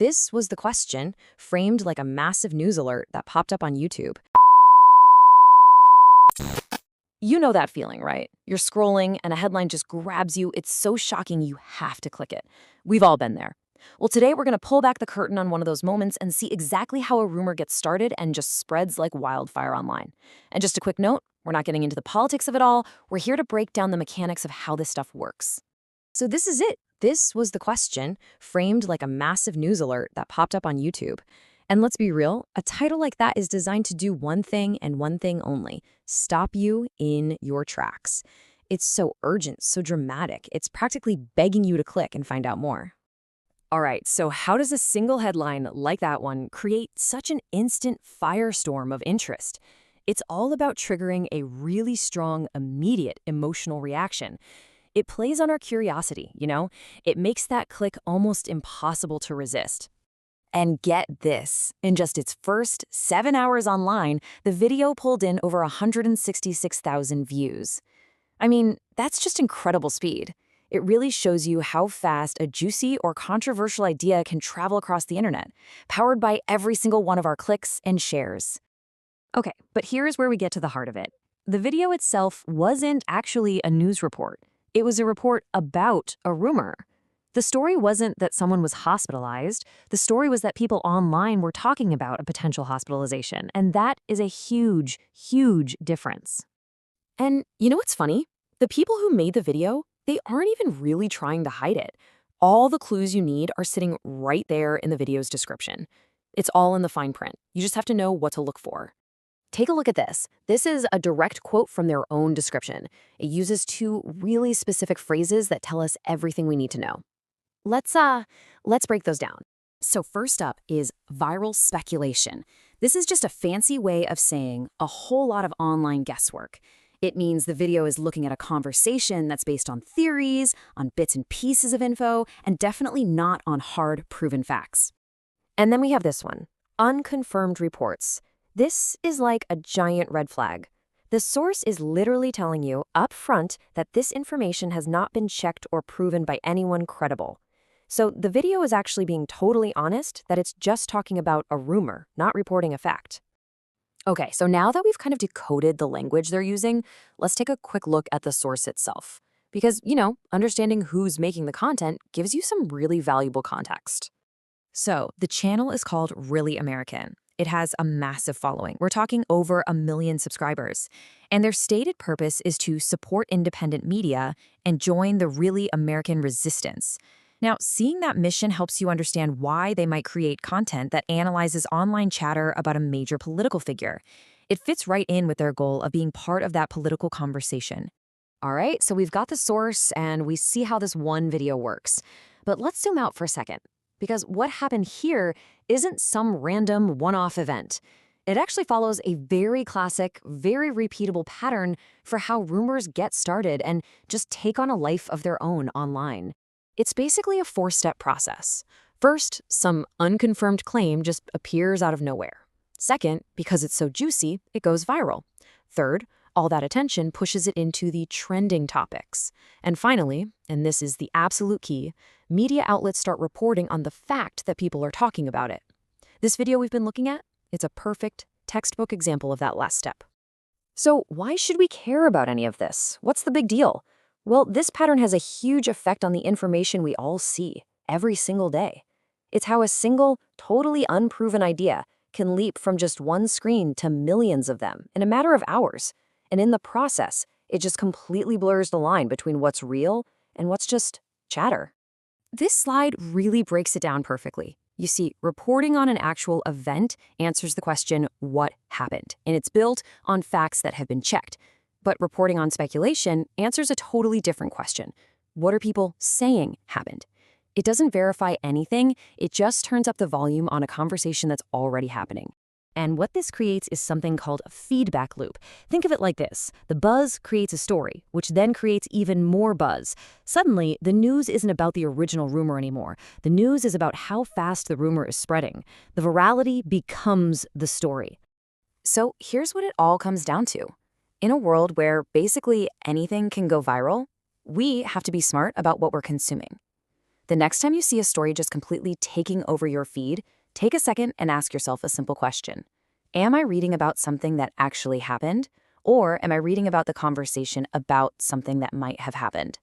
This was the question, framed like a massive news alert that popped up on YouTube. You know that feeling, right? You're scrolling and a headline just grabs you. It's so shocking you have to click it. We've all been there. Well, today we're going to pull back the curtain on one of those moments and see exactly how a rumor gets started and just spreads like wildfire online. And just a quick note, we're not getting into the politics of it all. We're here to break down the mechanics of how this stuff works. So this is it. This was the question, framed like a massive news alert that popped up on YouTube. And let's be real, a title like that is designed to do one thing and one thing only: stop you in your tracks. It's so urgent, so dramatic, it's practically begging you to click and find out more. All right, so how does a single headline like that one create such an instant firestorm of interest? It's all about triggering a really strong, immediate emotional reaction. It plays on our curiosity, you know? It makes that click almost impossible to resist. And get this, in just its first 7 hours online, the video pulled in over 166,000 views. I mean, that's just incredible speed. It really shows you how fast a juicy or controversial idea can travel across the internet, powered by every single one of our clicks and shares. Okay, but here's where we get to the heart of it. The video itself wasn't actually a news report. It was a report about a rumor. The story wasn't that someone was hospitalized. The story was that people online were talking about a potential hospitalization, and that is a huge, huge difference. And you know what's funny? The people who made the video, they aren't even really trying to hide it. All the clues you need are sitting right there in the video's description. It's all in the fine print. You just have to know what to look for. Take a look at this. This is a direct quote from their own description. It uses two really specific phrases that tell us everything we need to know. Let's break those down. So first up is viral speculation. This is just a fancy way of saying a whole lot of online guesswork. It means the video is looking at a conversation that's based on theories, on bits and pieces of info, and definitely not on hard, proven facts. And then we have this one, unconfirmed reports. This is like a giant red flag. The source is literally telling you up front that this information has not been checked or proven by anyone credible. So the video is actually being totally honest that it's just talking about a rumor, not reporting a fact. Okay, so now that we've kind of decoded the language they're using, let's take a quick look at the source itself. Because, understanding who's making the content gives you some really valuable context. So the channel is called Really American. It has a massive following. We're talking over 1 million subscribers. And their stated purpose is to support independent media and join the Really American resistance. Now, seeing that mission helps you understand why they might create content that analyzes online chatter about a major political figure. It fits right in with their goal of being part of that political conversation. All right, so we've got the source and we see how this one video works. But let's zoom out for a second, because what happened here isn't some random one-off event. It actually follows a very classic, very repeatable pattern for how rumors get started and just take on a life of their own online. It's basically a 4-step process. First, some unconfirmed claim just appears out of nowhere. Second, because it's so juicy, it goes viral. Third, all that attention pushes it into the trending topics. And finally, and this is the absolute key, media outlets start reporting on the fact that people are talking about it. This video we've been looking at, it's a perfect textbook example of that last step. So why should we care about any of this? What's the big deal? Well, this pattern has a huge effect on the information we all see every single day. It's how a single, totally unproven idea can leap from just one screen to millions of them in a matter of hours. And in the process, it just completely blurs the line between what's real and what's just chatter. This slide really breaks it down perfectly. You see, reporting on an actual event answers the question, what happened? And it's built on facts that have been checked. But reporting on speculation answers a totally different question. What are people saying happened? It doesn't verify anything, it just turns up the volume on a conversation that's already happening. And what this creates is something called a feedback loop. Think of it like this. The buzz creates a story, which then creates even more buzz. Suddenly, the news isn't about the original rumor anymore. The news is about how fast the rumor is spreading. The virality becomes the story. So here's what it all comes down to. In a world where basically anything can go viral, we have to be smart about what we're consuming. The next time you see a story just completely taking over your feed, take a second and ask yourself a simple question. Am I reading about something that actually happened? Or am I reading about the conversation about something that might have happened?